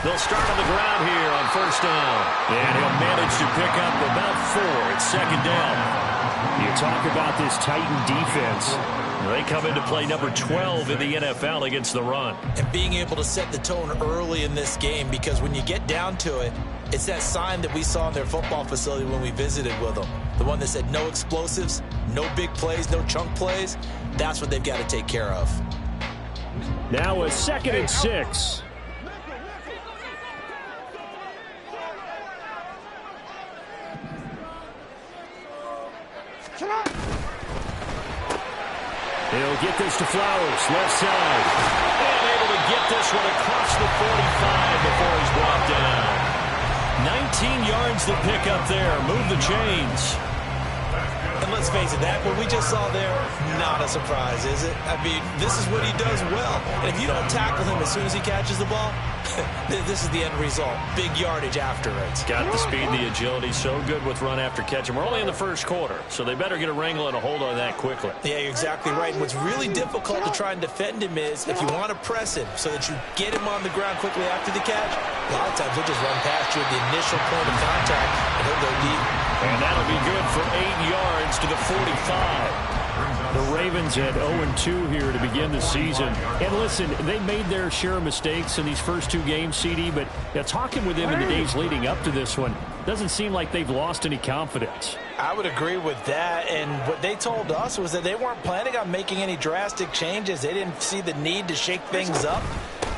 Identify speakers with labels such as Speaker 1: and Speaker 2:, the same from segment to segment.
Speaker 1: They'll start on the ground here on first down. And he'll manage to pick up about 4. It's second down. You talk about this Titan defense. They come into play number 12 in the NFL against the run.
Speaker 2: And being able to set the tone early in this game, because when you get down to it, it's that sign that we saw in their football facility when we visited with them. The one that said no explosives, no big plays, no chunk plays. That's what they've got to take care of.
Speaker 1: Now a 2nd and 6. He'll get this to Flowers, left side. And able to get this one across the 45 before he's brought down. 19 yards to pick up there. Move the chains.
Speaker 2: And let's face it, that what we just saw there, not a surprise, is it? I mean, this is what he does well. And if you don't tackle him as soon as he catches the ball, this is the end result. Big yardage after it.
Speaker 1: Got the speed, the agility, so good with run after catch. And we're only in the first quarter, so they better get a wrangle and a hold on that quickly.
Speaker 2: Yeah, you're exactly right. And what's really difficult to try and defend him is if you want to press him so that you get him on the ground quickly after the catch, a lot of times he'll just run past you at the initial point of contact, and he'll go deep.
Speaker 1: And that'll be good for 8 yards to the 45. The Ravens at 0-2 here to begin the season. And listen, they made their share of mistakes in these first 2 games, CD, but talking with them in the days leading up to this one, doesn't seem like they've lost any confidence.
Speaker 2: I would agree with that, and what they told us was that they weren't planning on making any drastic changes. They didn't see the need to shake things up.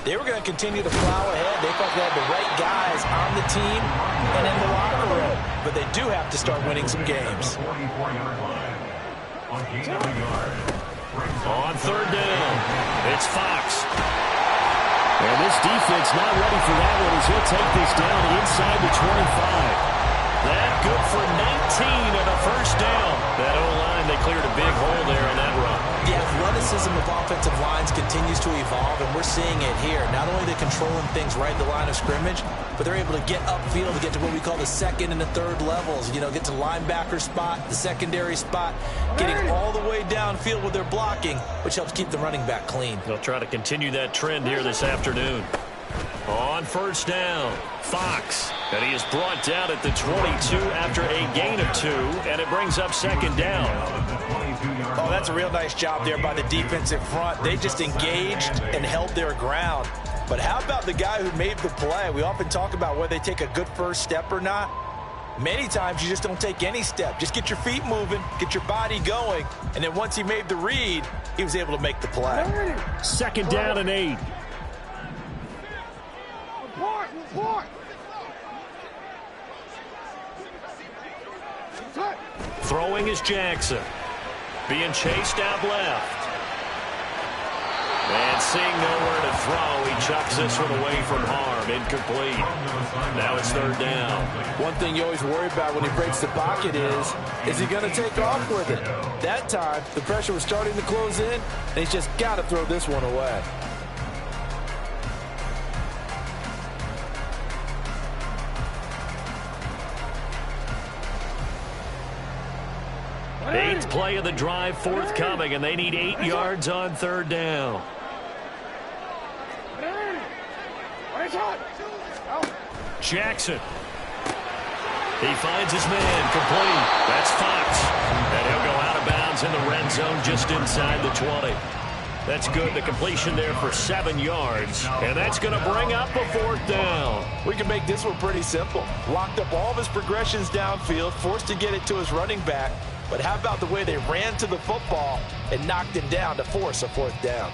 Speaker 2: They were going to continue to plow ahead. They felt they had the right guys on the team and in the locker room. But they do have to start winning some games.
Speaker 1: On third down, it's Fox. And this defense not ready for that one as he'll take this down inside the 25. That good for 19 and a first down. That O-line, they cleared a big hole there on that run.
Speaker 2: The athleticism of offensive lines continues to evolve, and we're seeing it here. Not only are they controlling things right at the line of scrimmage, but they're able to get upfield to get to what we call the second and the third levels. You know, get to linebacker spot, the secondary spot, getting all the way downfield with their blocking, which helps keep the running back clean.
Speaker 1: They'll try to continue that trend here this afternoon. On first down, Fox. And he is brought down at the 22 after a gain of 2, and it brings up second down.
Speaker 2: Oh, that's a real nice job there by the defensive front. They just engaged and held their ground. But how about the guy who made the play? We often talk about whether they take a good first step or not. Many times you just don't take any step. Just get your feet moving, get your body going, and then once he made the read, he was able to make the play.
Speaker 1: Second down and 8. Throwing is Jackson. Being chased out left. And seeing nowhere to throw, he chucks this one away from harm. Incomplete. Now it's third down.
Speaker 2: One thing you always worry about when he breaks the pocket is he going to take off with it? That time, the pressure was starting to close in, and he's just got to throw this one away.
Speaker 1: Eighth play of the drive forthcoming, and they need 8 yards on third down. Jackson. He finds his man, complete. That's Fox. And he'll go out of bounds in the red zone just inside the 20. That's good. The completion there for 7 yards. And that's going to bring up a fourth down.
Speaker 2: We can make this one pretty simple. Locked up all of his progressions downfield, forced to get it to his running back. But how about the way they ran to the football and knocked him down to force a fourth down?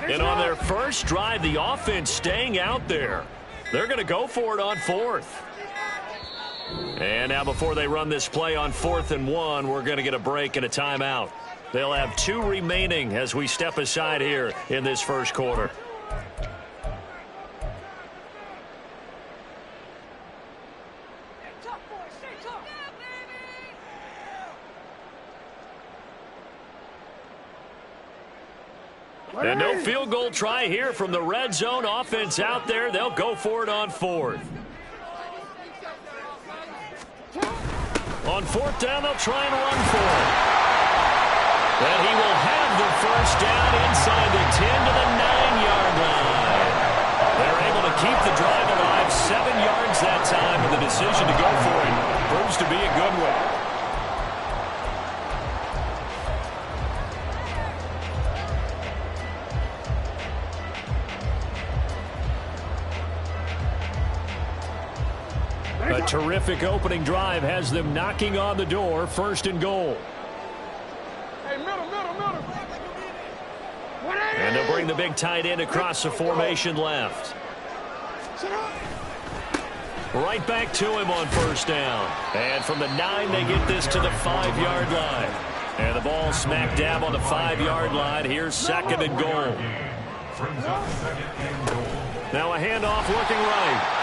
Speaker 1: And on their first drive, the offense staying out there. They're going to go for it on fourth. And now before they run this play on 4th and 1, we're going to get a break and a timeout. They'll have 2 remaining as we step aside here in this first quarter. And no field goal try here from the red zone. Offense out there. They'll go for it on fourth. On fourth down, they'll try and run for it. And he will have the first down inside the 10 to the 9-yard line. They're able to keep the drive alive, 7 yards that time, and the decision to go for it proves to be a good one. A terrific opening drive has them knocking on the door, 1st and goal.
Speaker 3: Hey, middle.
Speaker 1: And they'll bring the big tight end across the formation left. Right back to him on 1st down. And from the 9, they get this to the 5-yard line. And the ball smack dab on the 5-yard line. Here's 2nd and goal. Now a handoff looking right.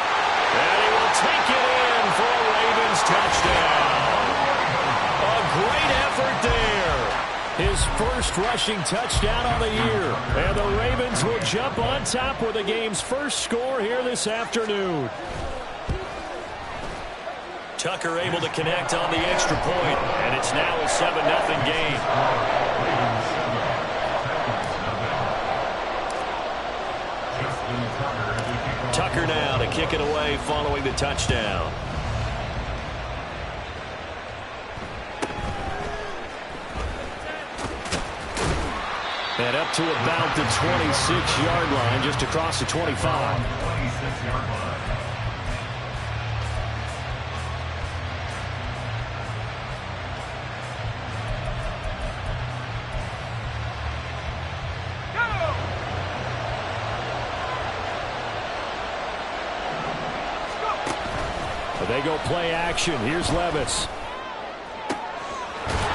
Speaker 1: And he will take it in for a Ravens touchdown. A great effort there. His first rushing touchdown on the year. And the Ravens will jump on top with the game's first score here this afternoon. Tucker able to connect on the extra point, and it's now a 7-0 game. Tucker now to kick it away following the touchdown. And up to about the 26-yard line, just across the 25. They go play action. Here's Levis.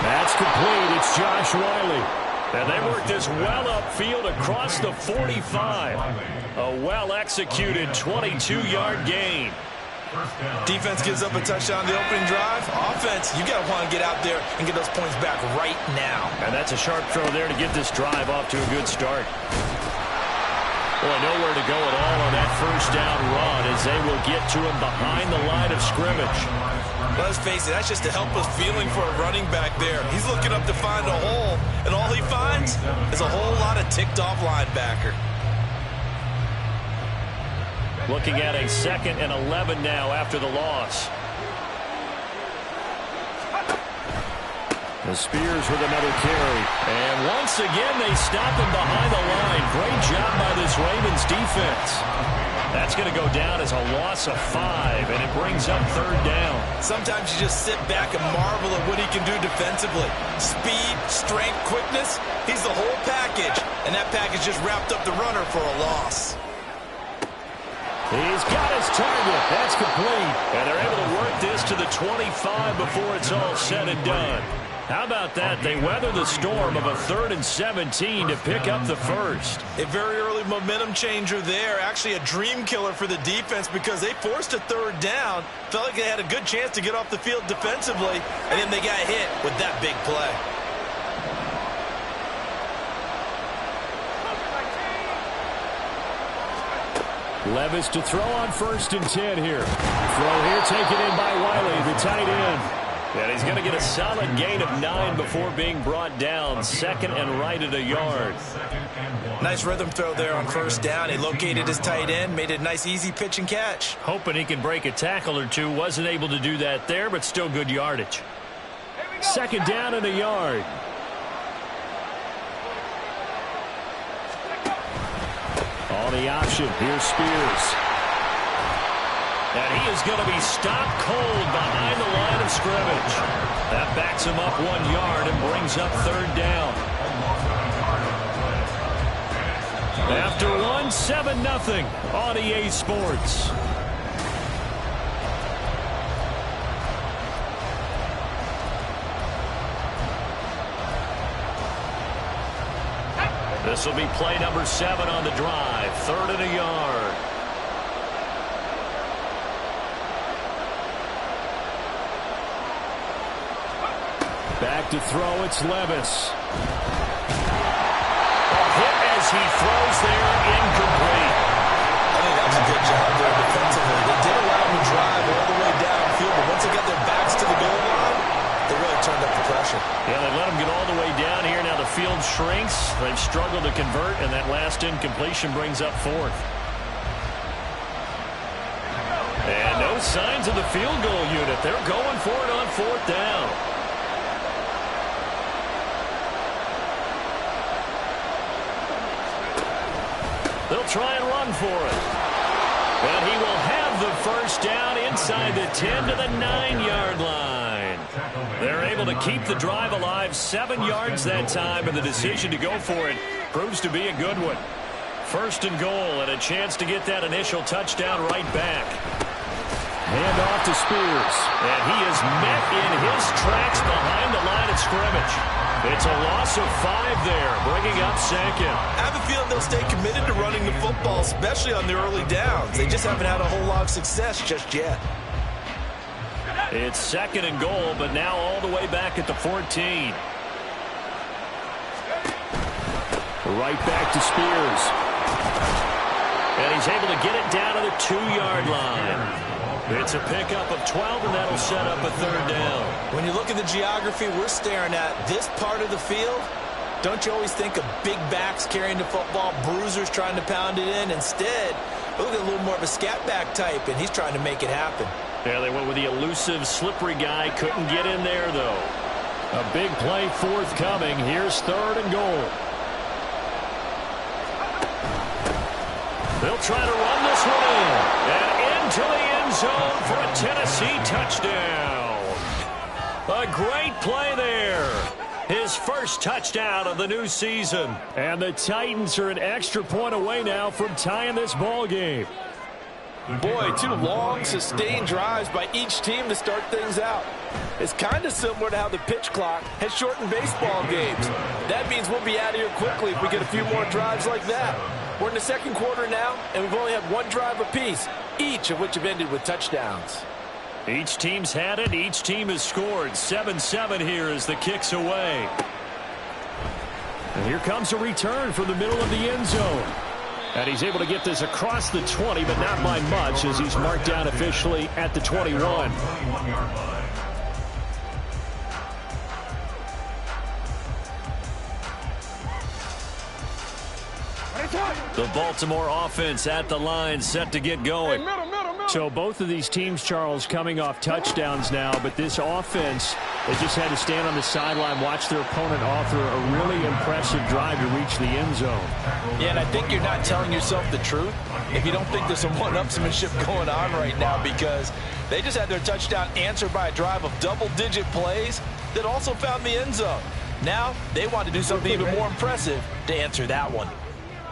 Speaker 1: That's complete. It's Josh Wiley. And they work this well upfield across the 45. A well-executed 22-yard gain.
Speaker 2: Defense gives up a touchdown on the opening drive. Offense, you got to want to get out there and get those points back right now.
Speaker 1: And that's a sharp throw there to get this drive off to a good start. Well, nowhere to go at all on that first down run as they will get to him behind the line of scrimmage.
Speaker 2: Let's face it, that's just a helpless feeling for a running back there. He's looking up to find a hole, and all he finds is a whole lot of ticked-off linebacker.
Speaker 1: Looking at a 2nd and 11 now after the loss. The Spears with another carry. And once again, they stop him behind the line. Great job by this Ravens defense. That's going to go down as a loss of 5, and it brings up 3rd down.
Speaker 2: Sometimes you just sit back and marvel at what he can do defensively. Speed, strength, quickness, he's the whole package. And that package just wrapped up the runner for a loss.
Speaker 1: He's got his target. That's complete. And they're able to work this to the 25 before it's all said and done. How about that? They weather the storm of a 3rd and 17 to pick up the first.
Speaker 2: A very early momentum changer there. Actually a dream killer for the defense because they forced a 3rd down. Felt like they had a good chance to get off the field defensively. And then they got hit with that big play.
Speaker 1: Levis to throw on 1st and 10 here. Throw here taken in by Wiley, the tight end. And he's going to get a solid gain of 9 before being brought down. 2nd and right at a yard.
Speaker 2: Nice rhythm throw there on 1st down. He located his tight end, made it a nice easy pitch and catch.
Speaker 1: Hoping he can break a tackle or two. Wasn't able to do that there, but still good yardage. 2nd down and a yard. On the option, here's Spears. And he is going to be stopped cold behind the line of scrimmage. That backs him up 1 yard and brings up 3rd down. After 1, 7-0 on EA Sports. This will be play number 7 on the drive. 3rd and a yard. Back to throw, it's Levis. Hit as he throws there, incomplete.
Speaker 2: I think that was a good job there defensively. They did allow him to drive all the way downfield, but once they got their backs to the goal line, they really turned up the pressure.
Speaker 1: Yeah, they let him get all the way down here. Now the field shrinks. They've struggled to convert, and that last incompletion brings up fourth. And no signs of the field goal unit. They're going for it on fourth down. They'll try and run for it. And he will have the first down inside the 10 to the 9-yard line. They're able to keep the drive alive, 7 yards that time, and the decision to go for it proves to be a good one. First and goal, and a chance to get that initial touchdown right back. Hand off to Spears. And he is met in his tracks behind the line of scrimmage. It's a loss of 5 there, bringing up second.
Speaker 2: I have a feeling they'll stay committed to running the football, especially on the early downs. They just haven't had a whole lot of success just yet.
Speaker 1: It's second and goal, but now all the way back at the 14. Right back to Spears. And he's able to get it down to the 2-yard line. It's a pickup of 12, and that'll set up a third down.
Speaker 2: When you look at the geography we're staring at, this part of the field, don't you always think of big backs carrying the football, bruisers trying to pound it in? Instead, look at a little more of a scat back type, and he's trying to make it happen.
Speaker 1: Yeah, they went with the elusive, slippery guy. Couldn't get in there, though. A big play forthcoming. Here's third and goal. They'll try to run this one in. And into the end zone for a Tennessee touchdown. A great play there. His first touchdown of the new season. And the Titans are an extra point away now from tying this ball game.
Speaker 2: Boy, 2 long, sustained drives by each team to start things out. It's kind of similar to how the pitch clock has shortened baseball games. That means we'll be out of here quickly if we get a few more drives like that. We're in the second quarter now, and we've only had 1 drive apiece, each of which have ended with touchdowns.
Speaker 1: Each team's had it. Each team has scored. 7-7 here as the kick's away. And here comes a return from the middle of the end zone. And he's able to get this across the 20, but not by much, as he's marked down officially at the 21. The Baltimore offense at the line, set to get going. So both of these teams, Charles, coming off touchdowns now, but this offense, they just had to stand on the sideline, watch their opponent author a really impressive drive to reach the end zone.
Speaker 2: Yeah, and I think you're not telling yourself the truth if you don't think there's some one-upsmanship going on right now, because they just had their touchdown answered by a drive of double-digit plays that also found the end zone. Now they want to do something even more impressive to answer that one.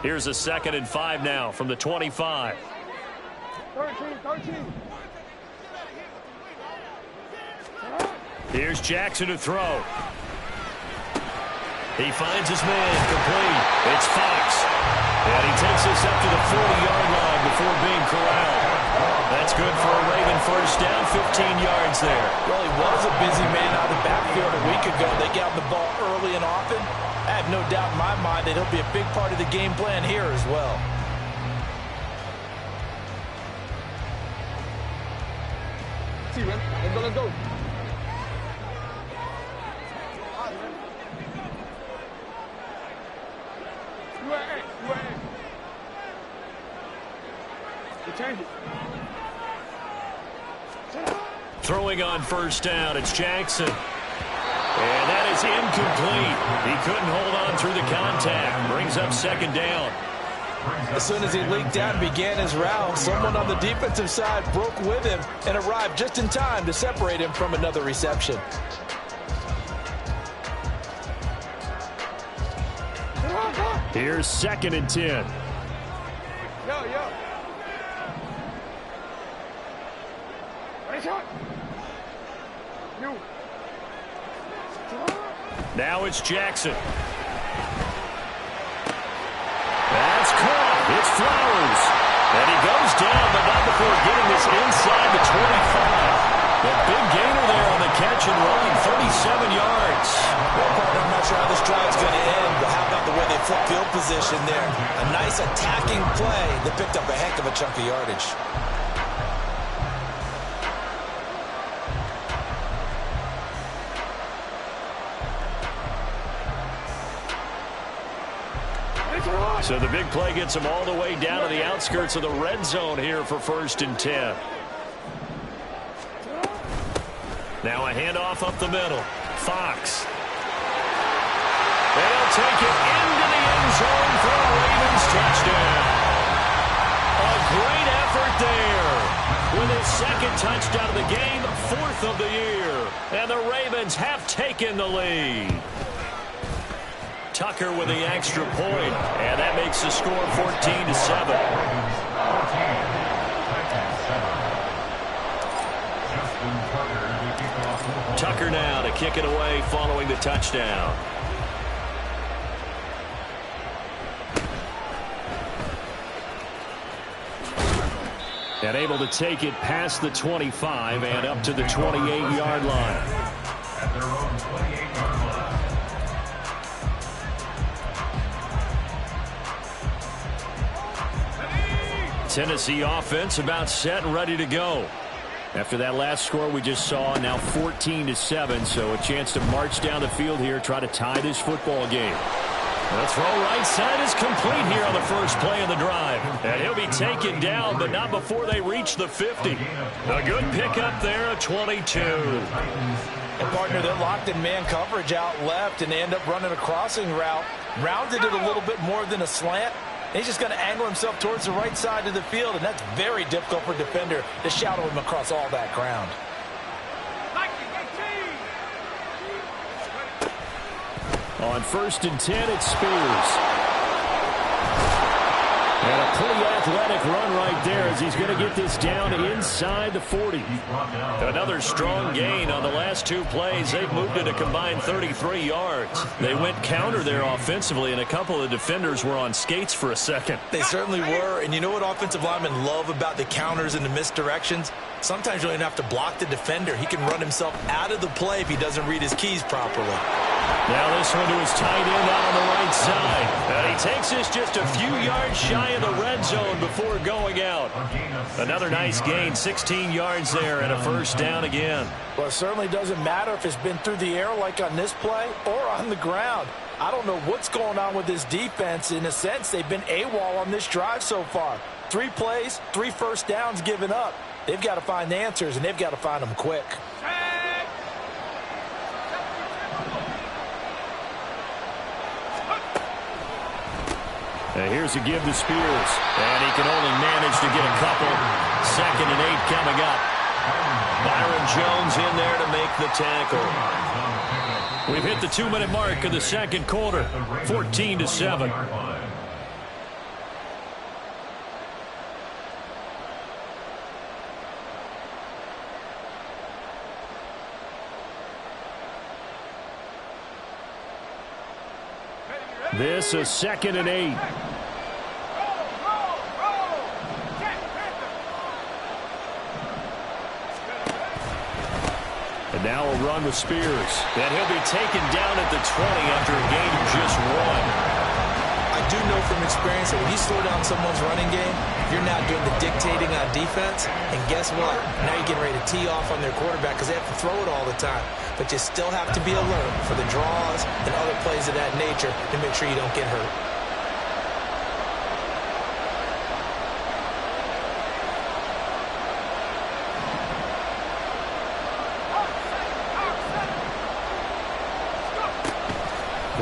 Speaker 1: Here's a 2nd and 5 now from the 25.
Speaker 3: 13.
Speaker 1: Here's Jackson to throw. He finds his man, complete. It's Fox. And he takes this up to the 40-yard line before being corralled. That's good for a Raven first down, 15 yards there.
Speaker 2: Well, he was a busy man out of the backfield a week ago. They got the ball early and often. I have no doubt in my mind that he'll be a big part of the game plan here as well.
Speaker 3: Let's go. Change it.
Speaker 1: Throwing on first down, it's Jackson. And that is incomplete. He couldn't hold on through the contact. Brings up second down.
Speaker 2: As soon as he leaked out and began his route, someone on the defensive side broke with him and arrived just in time to separate him from another reception.
Speaker 1: Here's 2nd and 10.
Speaker 3: Yo.
Speaker 1: Now it's Jackson. That's caught. It's Flowers. And he goes down, but not before getting this inside the 25. The big gainer there on the catch and run, 37 yards.
Speaker 2: mentioned there. A nice attacking play that picked up a heck of a chunk of yardage.
Speaker 1: So the big play gets them all the way down to the outskirts of the red zone here for 1st and 10. Now a handoff up the middle. Fox. They'll take it into the end zone for a Ravens touchdown. A great effort there. With his 2nd touchdown of the game, 4th of the year. And the Ravens have taken the lead. Tucker with the extra point, and that makes the score 14-7. Tucker now to kick it away following the touchdown. And able to take it past the 25 and up to the 28-yard line. At their own 28-yard line. Tennessee offense about set and ready to go. After that last score we just saw, now 14-7, so a chance to march down the field here, try to tie this football game. The throw right side is complete here on the first play of the drive. And he'll be taken down, but not before they reach the 50. A good pickup there, a 22.
Speaker 2: And partner, they're locked in man coverage out left, and they end up running a crossing route. Rounded it a little bit more than a slant. He's just going to angle himself towards the right side of the field, and that's very difficult for a defender to shadow him across all that ground.
Speaker 1: On 1st and 10, it's Spears. And a pretty athletic run right there as he's going to get this down inside the 40. Another strong gain on the last 2 plays. They've moved it a combined 33 yards. They went counter there offensively, and a couple of defenders were on skates for a second.
Speaker 2: They certainly were, and you know what offensive linemen love about the counters and the misdirections? Sometimes you don't even have to block the defender. He can run himself out of the play if he doesn't read his keys properly.
Speaker 1: Now this one to his tight end out on the right side. And he takes this just a few yards shy of the red zone before going out. Another nice gain, 16 yards there, and a 1st down again.
Speaker 2: Well, it certainly doesn't matter if it's been through the air like on this play or on the ground. I don't know what's going on with this defense. In a sense, they've been AWOL on this drive so far. 3 plays, 3 first downs given up. They've got to find the answers, and they've got to find them quick.
Speaker 1: And here's a give to Spears. And he can only manage to get a couple. 2nd and 8 coming up. Byron Jones in there to make the tackle. We've hit the 2-minute mark of the 2nd quarter. 14-7. This is 2nd and 8. And now a run with Spears. And he'll be taken down at the 20 after a gain of just 1.
Speaker 2: I do know from experience that when you slow down someone's running game, you're not doing the dictating on defense. And guess what? Now you're getting ready to tee off on their quarterback because they have to throw it all the time. But you still have to be alert for the draws and other plays of that nature to make sure you don't get hurt.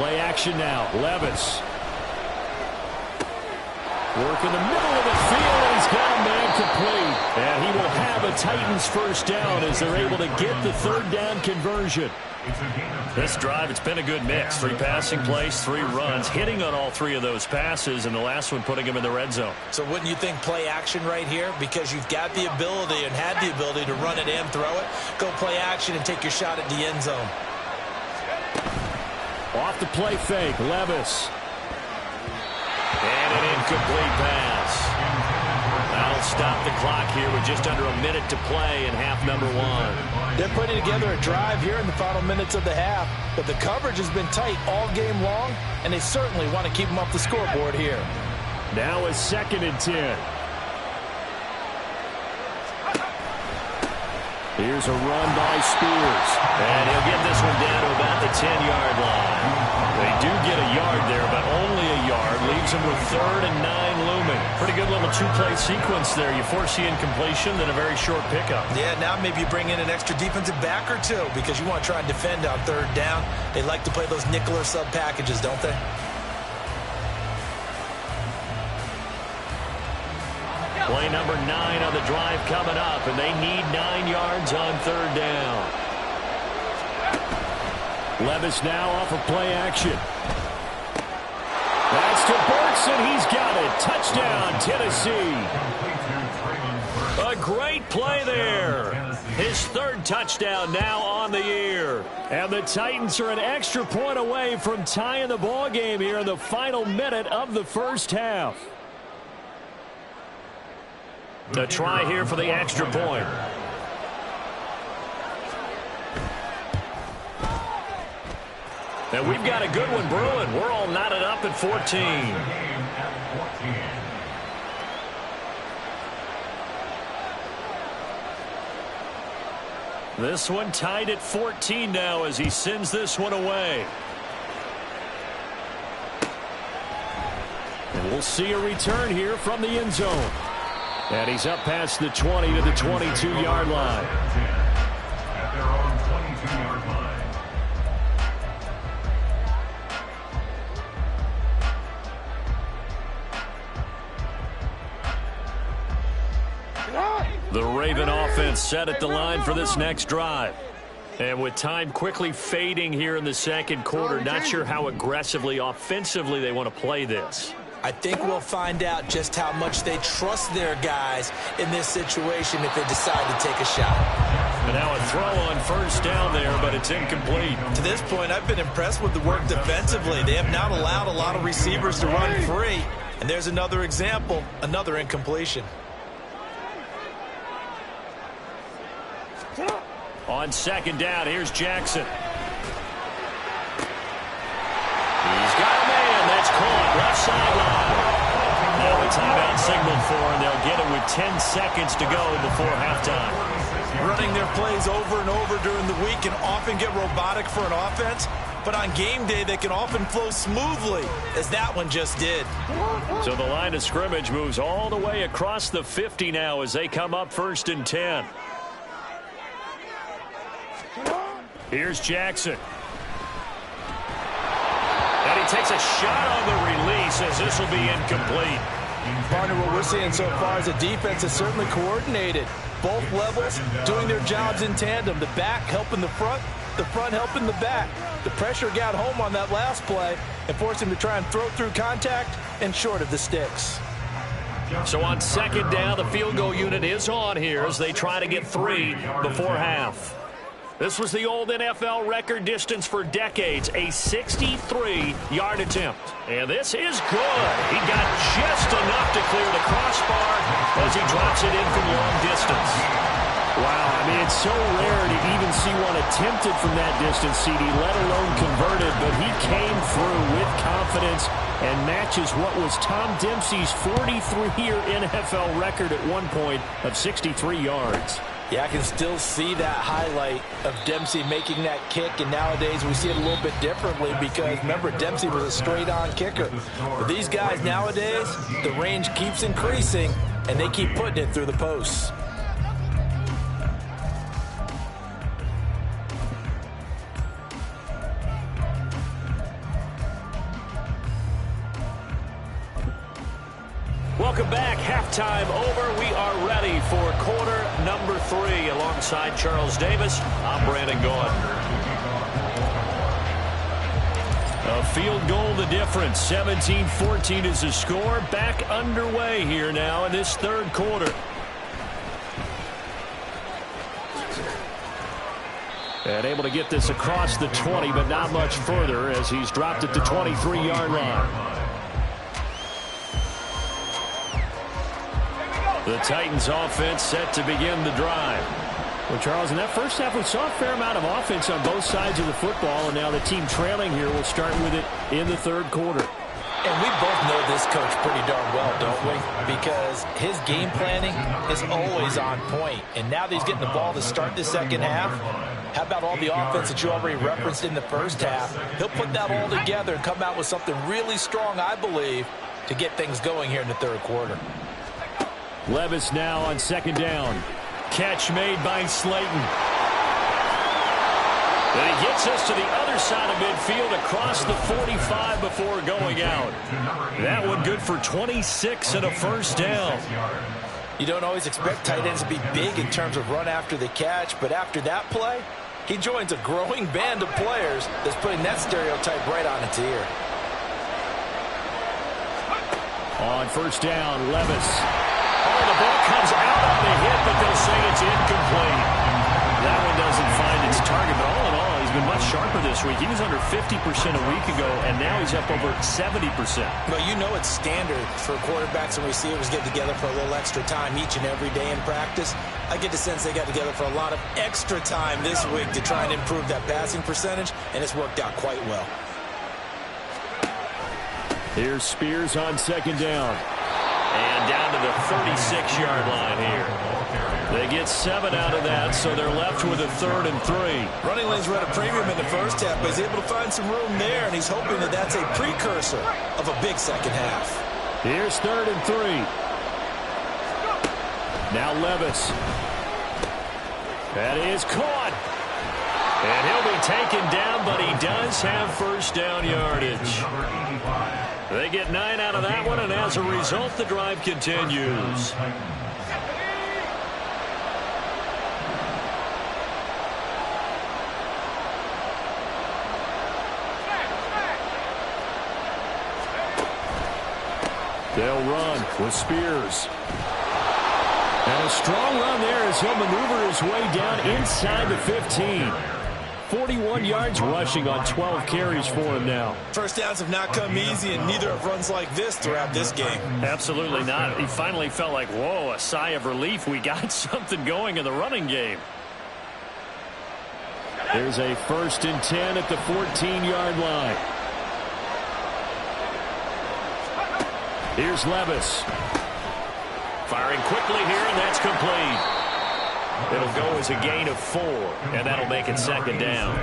Speaker 1: Play action now. Levis. Work in the middle of the field, and he's got a man complete. And he will have a Titans 1st down as they're able to get the 3rd down conversion. This drive, it's been a good mix. 3 passing plays, 3 runs, hitting on all 3 of those passes, and the last one putting him in the red zone.
Speaker 2: So wouldn't you think play action right here? Because you've got the ability and had the ability to run it and throw it. Go play action and take your shot at the end zone.
Speaker 1: Off the play fake, Levis. And an incomplete pass. That'll they'll stop the clock here with just under a minute to play in half number one.
Speaker 2: They're putting together a drive here in the final minutes of the half, but the coverage has been tight all game long, and they certainly want to keep them off the scoreboard here.
Speaker 1: Now a 2nd and 10. Here's a run by Spears. And he'll get this one down to about the 10-yard line. They do get a yard there, but only a yard. Leaves them with 3rd and 9 looming. Pretty good little two-play sequence there. You force the incompletion, then a very short pickup.
Speaker 2: Yeah, now maybe you bring in an extra defensive back or two because you want to try and defend on 3rd down. They like to play those nickel or sub packages, don't they?
Speaker 1: Play number 9 on the drive coming up, and they need 9 yards on 3rd down. Levis now off of play action. That's to Burks, and he's got it. Touchdown, Tennessee. A great play there. His 3rd touchdown now on the year. And the Titans are an extra point away from tying the ball game here in the final minute of the first half. A try here for the extra point. And we've got a good one brewing. We're all knotted up at 14. This one tied at 14 now as he sends this one away. And we'll see a return here from the end zone. And he's up past the 20 to the 22-yard line.
Speaker 4: At their own 22-yard line.
Speaker 1: The Raven offense set at the line for this next drive. And with time quickly fading here in the second quarter, not sure how aggressively, offensively they want to play this.
Speaker 2: I think we'll find out just how much they trust their guys in this situation if they decide to take a shot.
Speaker 1: And now a throw on 1st down there, but it's incomplete.
Speaker 2: To this point, I've been impressed with the work defensively. They have not allowed a lot of receivers to run free. And there's another example, another incompletion.
Speaker 1: On 2nd down, here's Jackson. He's got a man. That's caught left sideline. Now a timeout signaled for, and they'll get it with 10 seconds to go before halftime.
Speaker 2: Running their plays over and over during the week can often get robotic for an offense, but on game day they can often flow smoothly, as that one just did.
Speaker 1: So the line of scrimmage moves all the way across the 50 now as they come up 1st and 10. Here's Jackson. And he takes a shot on the release as this will be incomplete.
Speaker 2: Partner, what we're seeing so far is a defense is certainly coordinated. Both levels doing their jobs in tandem. The back helping the front helping the back. The pressure got home on that last play and forced him to try and throw through contact and short of the sticks.
Speaker 1: So on 2nd down, the field goal unit is on here as they try to get 3 before half. This was the old NFL record distance for decades, a 63-yard attempt. And this is good. He got just enough to clear the crossbar as he drops it in from long distance. Wow, I mean, it's so rare to even see one attempted from that distance, CD, let alone converted. But he came through with confidence and matches what was Tom Dempsey's 43-year NFL record at one point of 63 yards.
Speaker 2: Yeah, I can still see that highlight of Dempsey making that kick, and nowadays we see it a little bit differently because, remember, Dempsey was a straight-on kicker. But these guys nowadays, the range keeps increasing, and they keep putting it through the posts.
Speaker 1: Welcome back. Halftime over. We are ready for quarter number 3. Alongside Charles Davis, I'm Brandon Gaudin. A field goal the difference. 17-14 is the score. Back underway here now in this 3rd quarter. And able to get this across the 20, but not much further as he's dropped at the 23-yard line. The Titans offense set to begin the drive. Well, Charles, in that first half, we saw a fair amount of offense on both sides of the football, and now the team trailing here will start with it in the third quarter.
Speaker 2: And we both know this coach pretty darn well, don't we? Because his game planning is always on point. And now that he's getting the ball to start the second half, how about all the offense that you already referenced in the first half? He'll put that all together and come out with something really strong, I believe, to get things going here in the third quarter.
Speaker 1: Levis now on second down. Catch made by Slayton. And he gets us to the other side of midfield across the 45 before going out. That one good for 26 and a first down.
Speaker 2: You don't always expect tight ends to be big in terms of run after the catch, but after that play, he joins a growing band of players that's putting that stereotype right on its ear.
Speaker 1: On first down, Levis. Oh, the ball comes out on the hit, but they'll say it's incomplete. That one doesn't find its target, but all in all, he's been much sharper this week. He was under 50% a week ago, and now he's up over 70%.
Speaker 2: Well, you know it's standard for quarterbacks and receivers get together for a little extra time each and every day in practice. I get the sense they got together for a lot of extra time this week to try and improve that passing percentage, and it's worked out quite well.
Speaker 1: Here's Spears on second down. And down to the 36-yard line here. They get 7 out of that, so they're left with a 3rd and 3.
Speaker 2: Running lanes were at a premium in the first half, but he's able to find some room there, and he's hoping that that's a precursor of a big second half.
Speaker 1: Here's 3rd and 3. Now Levis. That is caught. And he'll be taken down, but he does have first down yardage. They get 9 out of that one, and as a result, the drive continues. They'll run with Spears. And a strong run there as he'll maneuver his way down inside the 15. 41 yards rushing on 12 carries for him now.
Speaker 2: First downs have not come easy, and neither have runs like this throughout this game.
Speaker 1: Absolutely not. He finally felt like, whoa, a sigh of relief. We got something going in the running game. There's a 1st and 10 at the 14-yard line. Here's Levis. Firing quickly here, and that's complete. It'll go as a gain of 4, and that'll make it second down.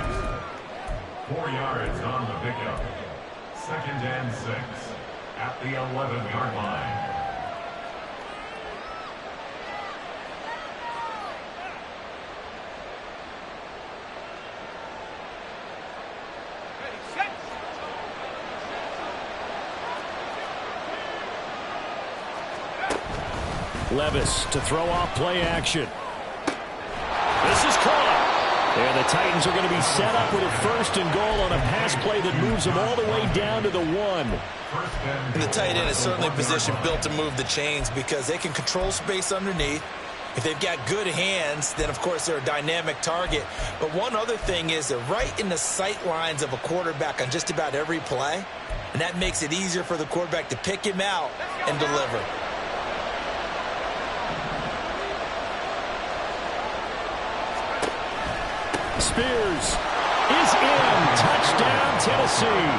Speaker 4: 4 yards on the pickup. 2nd and 6 at the 11-yard line.
Speaker 1: Levis to throw off play action. This is caught. And the Titans are going to be set up with a 1st and goal on a pass play that moves them all the way down to the 1.
Speaker 2: And the tight end is certainly a position built to move the chains because they can control space underneath. If they've got good hands, then, of course, they're a dynamic target. But one other thing is they're right in the sight lines of a quarterback on just about every play, and that makes it easier for the quarterback to pick him out and deliver.
Speaker 1: Spears is in. Touchdown, Tennessee.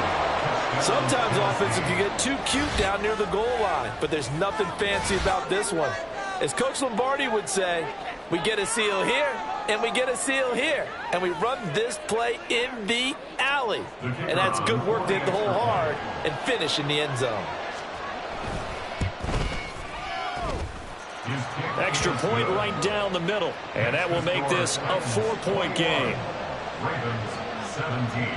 Speaker 2: Sometimes offensive can get too cute down near the goal line, but there's nothing fancy about this one. As Coach Lombardi would say, we get a seal here, and we get a seal here, and we run this play in the alley. And that's good work to hit the hole hard and finish in the end zone.
Speaker 1: Extra point right down the middle. And that will make this a 4-point game.
Speaker 4: Ravens 17.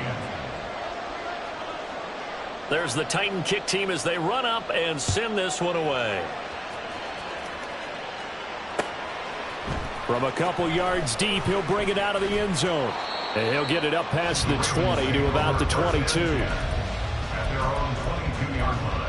Speaker 1: There's the Titan kick team as they run up and send this one away. From a couple yards deep, he'll bring it out of the end zone. And he'll get it up past the 20 to about the 22.
Speaker 4: At their own 22-yard line.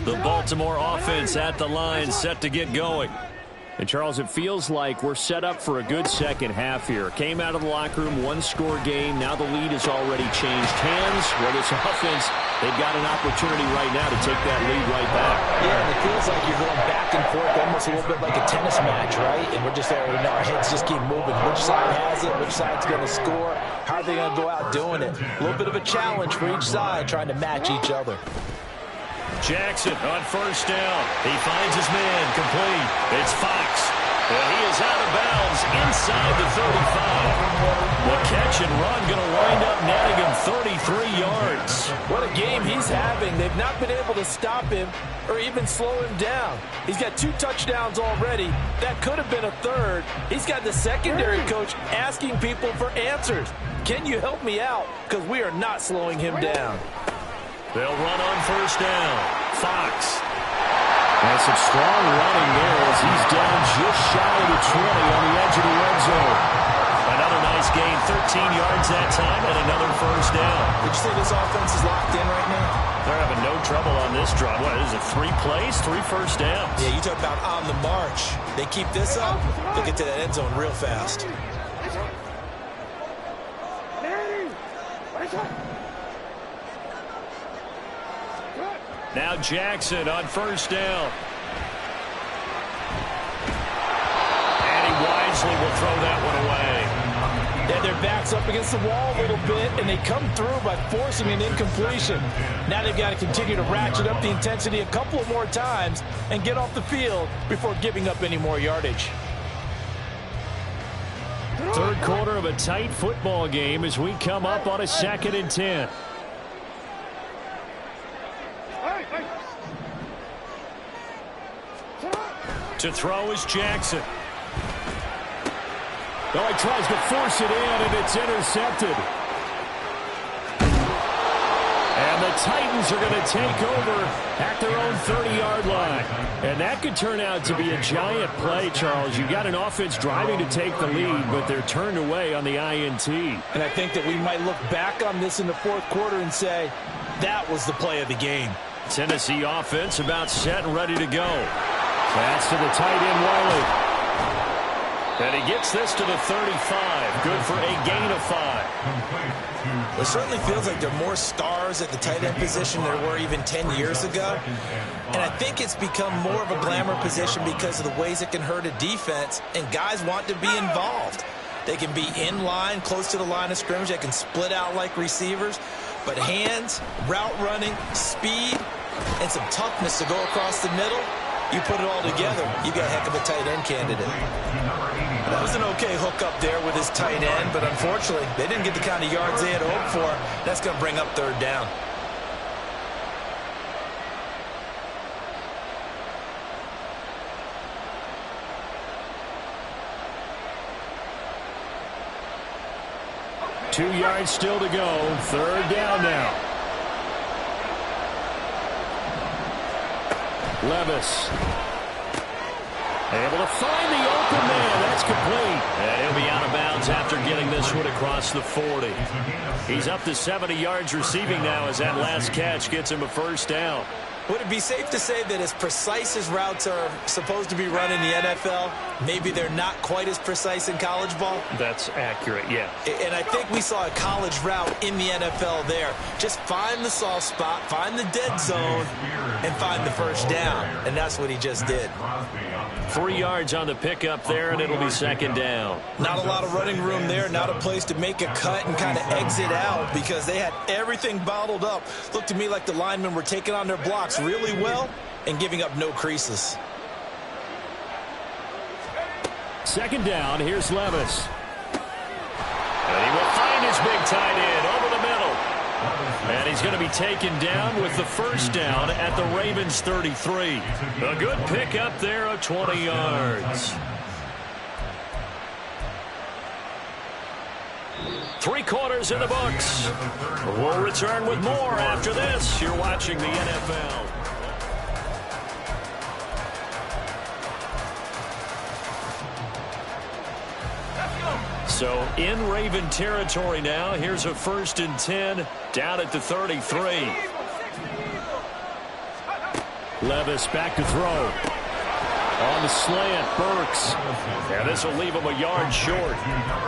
Speaker 1: The Baltimore offense at the line, set to get going. And, Charles, it feels like we're set up for a good second half here. Came out of the locker room, one-score game. Now the lead has already changed hands. Well, this offense, they've got an opportunity right now to take that lead right back.
Speaker 2: Yeah, and it feels like you're going back and forth, almost a little bit like a tennis match, right? And we're just there, our heads just keep moving. Which side has it? Which side's going to score? How are they going to go out doing it? A little bit of a challenge for each side, trying to match each other.
Speaker 1: Jackson on first down. He finds his man complete. It's Fox. And he is out of bounds inside the 35. The catch and run going to wind up netting him 33 yards.
Speaker 2: What a game he's having. They've not been able to stop him or even slow him down. He's got 2 touchdowns already. That could have been a third. He's got the secondary coach asking people for answers. Can you help me out? Because we are not slowing him down.
Speaker 1: They'll run on first down. Fox. And some strong running there as he's down just shy of the 20 on the edge of the red zone. Another nice gain, 13 yards that time, and another first down.
Speaker 2: Would you say this offense is locked in right now?
Speaker 1: They're having no trouble on this drive. What is it, 3 plays, 3 first downs?
Speaker 2: Yeah, you talk about on the march. They keep this up, they'll get to that end zone real fast.
Speaker 1: Now Jackson on first down. And he wisely will throw that one away.
Speaker 2: Yeah, their back's up against the wall a little bit, and they come through by forcing an incompletion. Now they've got to continue to ratchet up the intensity a couple of more times and get off the field before giving up any more yardage.
Speaker 1: Third quarter of a tight football game as we come up on a 2nd and 10. To throw is Jackson. Oh, he tries to force it in, and it's intercepted. And the Titans are going to take over at their own 30-yard line. And that could turn out to be a giant play, Charles. You've got an offense driving to take the lead, but they're turned away on the INT.
Speaker 2: And I think that we might look back on this in the 4th quarter and say, that was the play of the game.
Speaker 1: Tennessee offense about set and ready to go. Pass to the tight end, Wiley. And he gets this to the 35. Good for a gain of 5.
Speaker 2: It certainly feels like there are more stars at the tight end position than there were even 10 years ago. And I think it's become more of a glamour position because of the ways it can hurt a defense, and guys want to be involved. They can be in line, close to the line of scrimmage. They can split out like receivers. But hands, route running, speed, and some toughness to go across the middle, you put it all together, you got a heck of a tight end candidate. That was an okay hook up there with his tight end, but unfortunately, they didn't get the kind of yards they had hoped for. That's going to bring up 3rd down.
Speaker 1: Two yards still to go. 3rd down now. Levis. Able to find the open man. That's complete. And he'll be out of bounds after getting this one across the 40. He's up to 70 yards receiving now as that last catch gets him a first down.
Speaker 2: Would it be safe to say that as precise as routes are supposed to be run in the NFL, maybe they're not quite as precise in college ball?
Speaker 1: That's accurate, yeah.
Speaker 2: And I think we saw a college route in the NFL there. Just find the soft spot, find the dead zone, and find the first down. And that's what he just did.
Speaker 1: 3 yards on the pickup there, and it'll be 2nd down.
Speaker 2: Not a lot of running room there, not a place to make a cut and kind of exit out because they had everything bottled up. Looked to me like the linemen were taking on their blocks really well and giving up no creases.
Speaker 1: 2nd down, here's Levis. And he will find his big tight end over the middle. And he's going to be taken down with the first down at the Ravens 33. A good pick up there of 20 yards. 3 quarters in the books. We'll return with more after this. You're watching the NFL. So in Raven territory now. Here's a 1st and 10 down at the 33. Levis back to throw. On the slant, Burks. And this will leave him a yard short.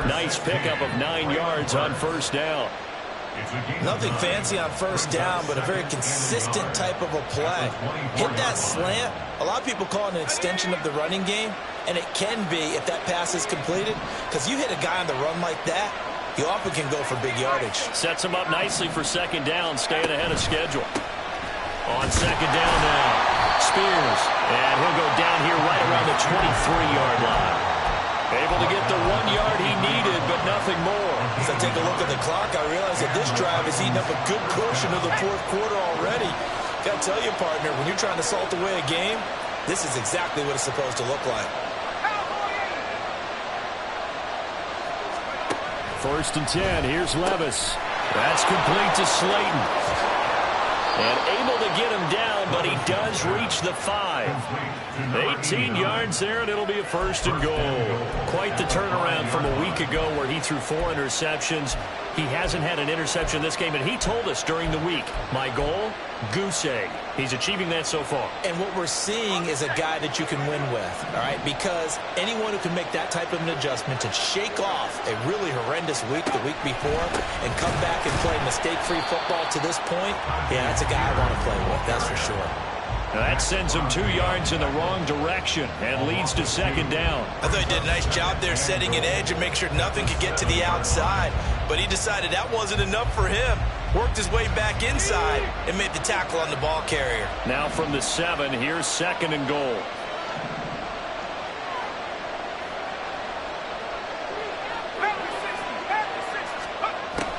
Speaker 1: Nice pickup of 9 yards on first down.
Speaker 2: Nothing fancy on first down, but a very consistent type of a play. Hit that slant. A lot of people call it an extension of the running game, and it can be if that pass is completed, because you hit a guy on the run like that, you often can go for big yardage.
Speaker 1: Sets him up nicely for second down, staying ahead of schedule. On second down now, Spears, and he'll go down here right around the 23-yard line. Able to get the 1 yard he needed, but nothing more.
Speaker 2: As I take a look at the clock, I realize that this drive has eaten up a good portion of the fourth quarter already. Got to tell you, partner, when you're trying to salt away a game, this is exactly what it's supposed to look like.
Speaker 1: First and 10, here's Levis. That's complete to Slayton. And able to get him down, but he does reach the 5. 18 yards there, and it'll be a first and goal. Quite the turnaround from a week ago where he threw 4 interceptions. He hasn't had an interception this game, and he told us during the week, my goal, goose egg. He's achieving that so far.
Speaker 2: And what we're seeing is a guy that you can win with, all right? Because anyone who can make that type of an adjustment to shake off a really horrendous week the week before and come back and play mistake-free football to this point, yeah, that's a guy I want to play with, that's for sure.
Speaker 1: Now that sends him 2 yards in the wrong direction and leads to second down.
Speaker 2: I thought he did a nice job there setting an edge and make sure nothing could get to the outside. But he decided that wasn't enough for him. Worked his way back inside and made the tackle on the ball carrier.
Speaker 1: Now from the 7, here's second and goal.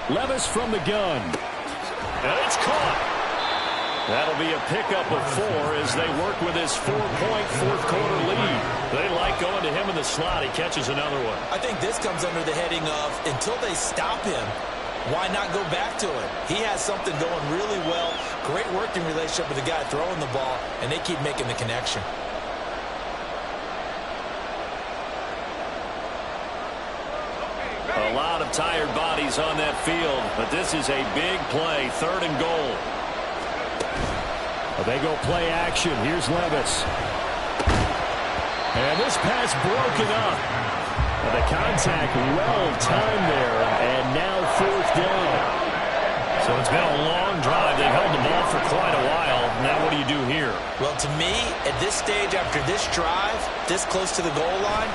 Speaker 1: Levis from the gun. And it's caught. That'll be a pickup of 4 as they work with his 4-point fourth-quarter lead. They like going to him in the slot. He catches another one.
Speaker 2: I think this comes under the heading of until they stop him, why not go back to it? He has something going really well. Great working relationship with the guy throwing the ball, and they keep making the connection.
Speaker 1: A lot of tired bodies on that field, but this is a big play, third and goal. They go play action. Here's Levis. And this pass broken up. And the contact well timed there. And now fourth down. So it's been a long drive. They've held the ball for quite a while. Now what do you do here?
Speaker 2: Well, to me, at this stage after this drive, this close to the goal line,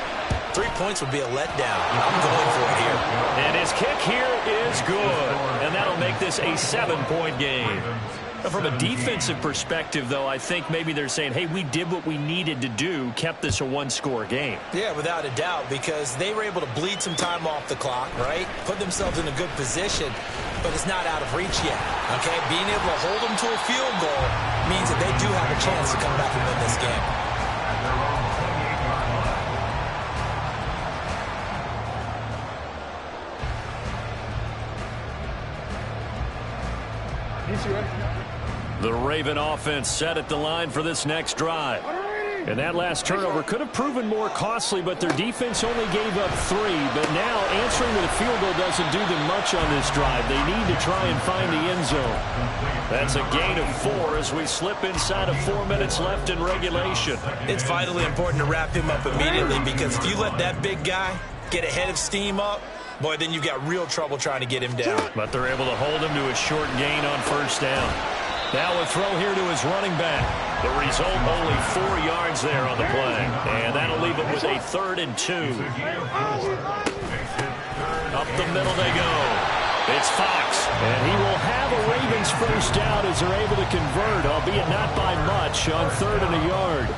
Speaker 2: 3 points would be a letdown. I'm going for it here.
Speaker 1: And his kick here is good. And that'll make this a 7-point game. From a defensive perspective, though, I think maybe they're saying, hey, we did what we needed to do, kept this a one-score game.
Speaker 2: Yeah, without a doubt, because they were able to bleed some time off the clock, right? Put themselves in a good position, but it's not out of reach yet, okay? Being able to hold them to a field goal means that they do have a chance to come back and win this game.
Speaker 1: The Raven offense set at the line for this next drive. And that last turnover could have proven more costly, but their defense only gave up 3. But now answering with a field goal doesn't do them much on this drive. They need to try and find the end zone. That's a gain of 4 as we slip inside of 4 minutes left in regulation.
Speaker 2: It's vitally important to wrap him up immediately, because if you let that big guy get ahead of steam up, boy, then you've got real trouble trying to get him down.
Speaker 1: But they're able to hold him to a short gain on first down. Now a throw here to his running back. The result, only 4 yards there on the play. And that'll leave it with a 3rd and 2. Up the middle they go. It's Fox. And he will have a Ravens first down as they're able to convert, albeit not by much, on 3rd and a yard.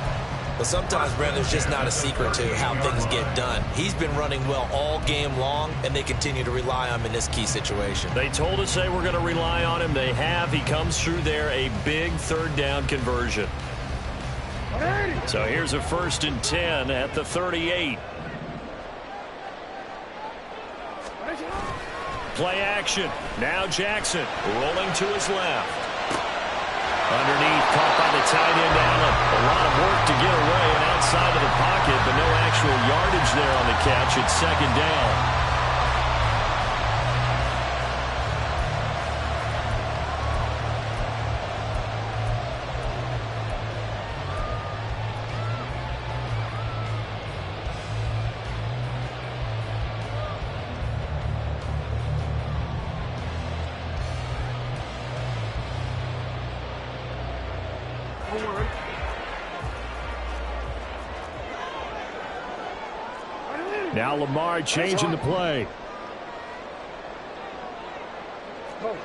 Speaker 2: Well, sometimes, Brent, there's just not a secret to how things get done. He's been running well all game long, and they continue to rely on him in this key situation.
Speaker 1: They told us they were going to rely on him. They have. He comes through there, a big 3rd down conversion. So here's a 1st and 10 at the 38. Play action. Now Jackson rolling to his left. Underneath, caught by the tight end Allen. A lot of work to get away and outside of the pocket, but no actual yardage there on the catch. It's 2nd down.
Speaker 3: 1, ready?
Speaker 1: Now Lamar changing the play.
Speaker 3: Go.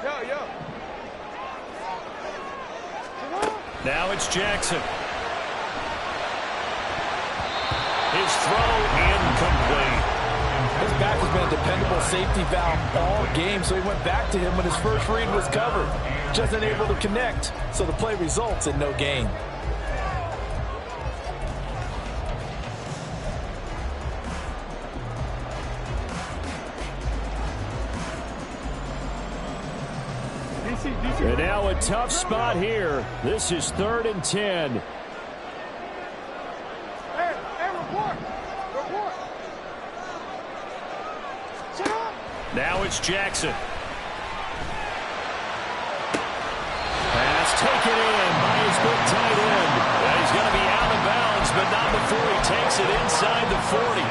Speaker 3: Yo.
Speaker 1: Now it's Jackson. His throw incomplete.
Speaker 2: His back has been a dependable safety valve all game, so he went back to him when his first read was covered. Just unable to connect, so the play results in no gain.
Speaker 1: And now a tough spot here. This is 3rd and 10.
Speaker 3: Hey, report. Shut up.
Speaker 1: Now it's Jackson. Pass taken in by his big tight end. And he's going to be out of bounds, but not before he takes it inside the 40.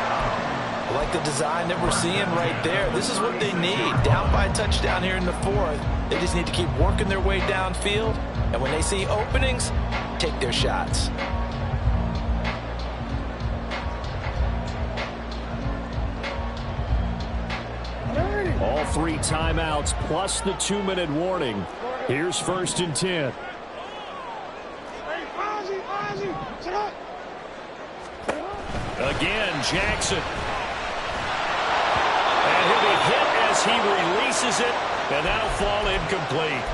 Speaker 2: I like the design that we're seeing right there. This is what they need. Down by a touchdown here in the 4th. They just need to keep working their way downfield. And when they see openings, take their shots.
Speaker 1: All 3 timeouts plus the 2-minute warning. Here's 1st and 10.
Speaker 3: Hey, Ozzy, shut up.
Speaker 1: Again, Jackson. And he'll be hit as he releases it, and that'll fall incomplete.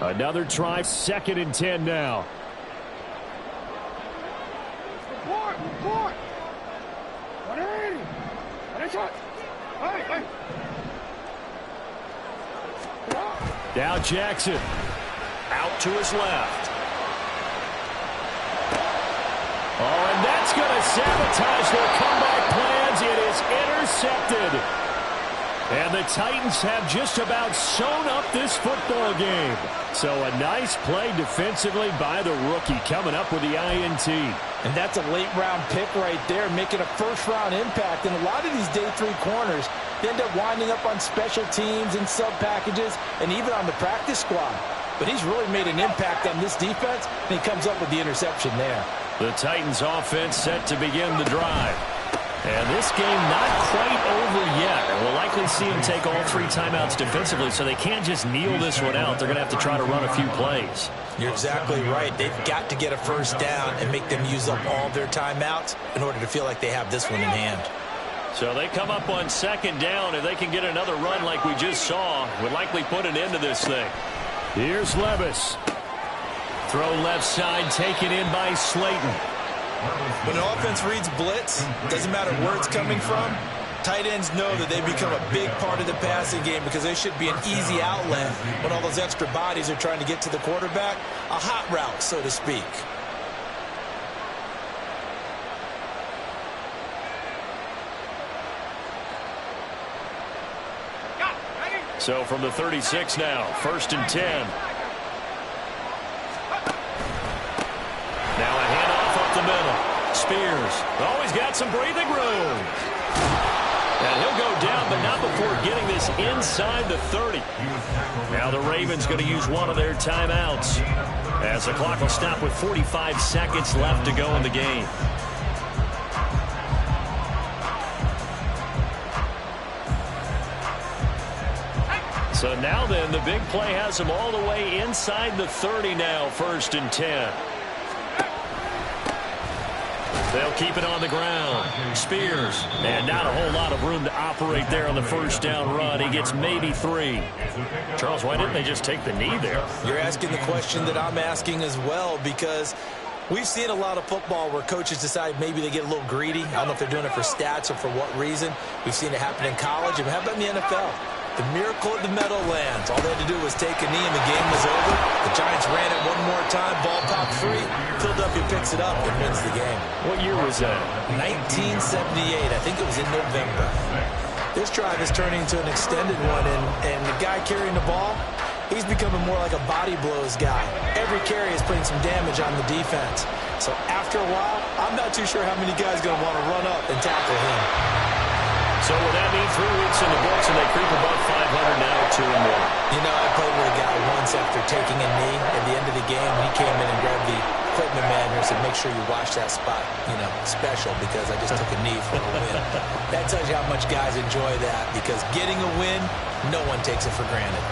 Speaker 1: Another try, 2nd and 10 now.
Speaker 3: Report. 180. Hey.
Speaker 1: Now Jackson. Out to his left. Oh, and that's going to sabotage their comeback plans. It is intercepted. And the Titans have just about sewn up this football game. So a nice play defensively by the rookie, coming up with the INT.
Speaker 2: And that's a late-round pick right there, making a first-round impact. And a lot of these day 3 corners, they end up winding up on special teams and sub-packages and even on the practice squad. But he's really made an impact on this defense, and he comes up with the interception there.
Speaker 1: The Titans offense set to begin the drive. And this game not quite over yet. And we'll likely see him take all 3 timeouts defensively, so they can't just kneel this one out. They're going to have to try to run a few plays.
Speaker 2: You're exactly right. They've got to get a first down and make them use up all their timeouts in order to feel like they have this one in hand.
Speaker 1: So they come up on 2nd down. If they can get another run like we just saw, would likely put an end to this thing. Here's Levis. Throw left side, taken in by Slayton.
Speaker 2: When an offense reads blitz, doesn't matter where it's coming from, tight ends know that they become a big part of the passing game because they should be an easy outlet when all those extra bodies are trying to get to the quarterback. A hot route, so to speak.
Speaker 1: So from the 36 now, 1st and 10. Now a handoff up the middle. Spears always got some breathing room. And he'll go down, but not before getting this inside the 30. Now the Ravens going to use one of their timeouts as the clock will stop with 45 seconds left to go in the game. So now then, the big play has them all the way inside the 30 now, 1st and 10. They'll keep it on the ground. Spears. And not a whole lot of room to operate there on the first down run. He gets maybe 3. Charles, why didn't they just take the knee there?
Speaker 2: You're asking the question that I'm asking as well, because we've seen a lot of football where coaches decide maybe they get a little greedy. I don't know if they're doing it for stats or for what reason. We've seen it happen in college. And how about in the NFL? The miracle of the Meadowlands. All they had to do was take a knee and the game was over. The Giants ran it one more time. Ball popped free. Philadelphia picks it up and wins the game.
Speaker 1: What year was that?
Speaker 2: 1978. I think it was in November. This drive is turning into an extended one, and the guy carrying the ball, he's becoming more like a body blows guy. Every carry is putting some damage on the defense. So after a while, I'm not too sure how many guys are going to want to run up and tackle him.
Speaker 1: So would that mean 3 weeks in the books and they creep above 500 now at 2 and more?
Speaker 2: You know, I played with a guy once after taking a knee at the end of the game. He came in and grabbed the equipment manager and said, make sure you watch that spot, you know, special, because I just took a knee for a win. That tells you how much guys enjoy that, because getting a win, no one takes it for granted.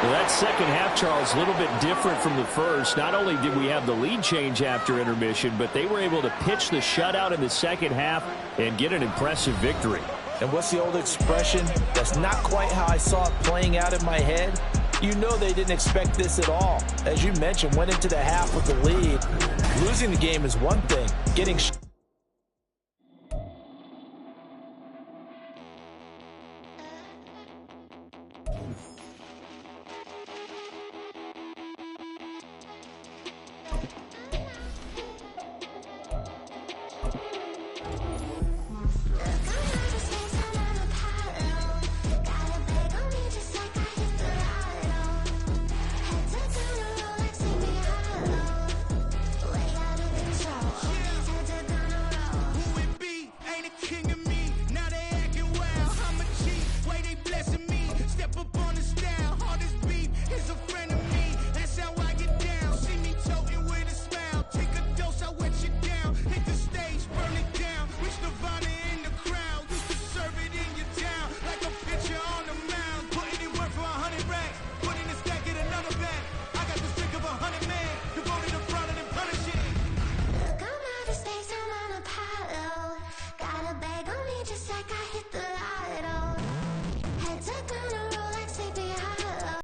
Speaker 1: Well, that second half, Charles, a little bit different from the first. Not only did we have the lead change after intermission, but they were able to pitch the shutout in the second half and get an impressive victory.
Speaker 2: And what's the old expression? That's not quite how I saw it playing out in my head. You know they didn't expect this at all. As you mentioned, went into the half with the lead. Losing the game is one thing. Getting